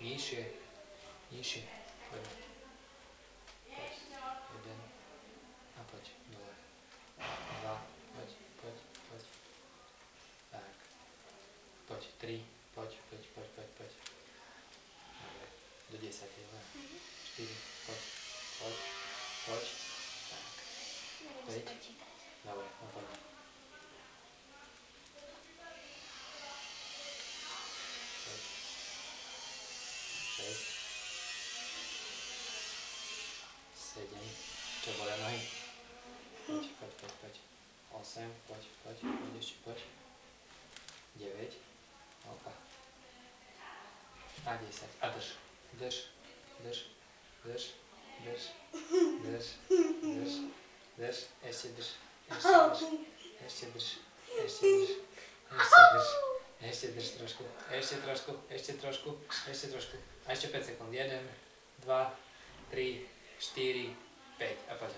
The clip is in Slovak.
Nižšie. Nižšie. Poď. Jeden. A poď. Dole. Dva. Poď. Tak. Poď. 3. Poď. Dobre. Do 10. Dobre. 4. Poď. Tak. 5. Dobre. No poď. 6, 7, čo boli nohy? Poď. 8, poď, ešte poď. 9, oka. A 10. A drž. Ešte drž. Ešte drž trošku. Ešte trošku. A ešte 5 sekúnd. 1, 2, 3, 4, 5. A poď.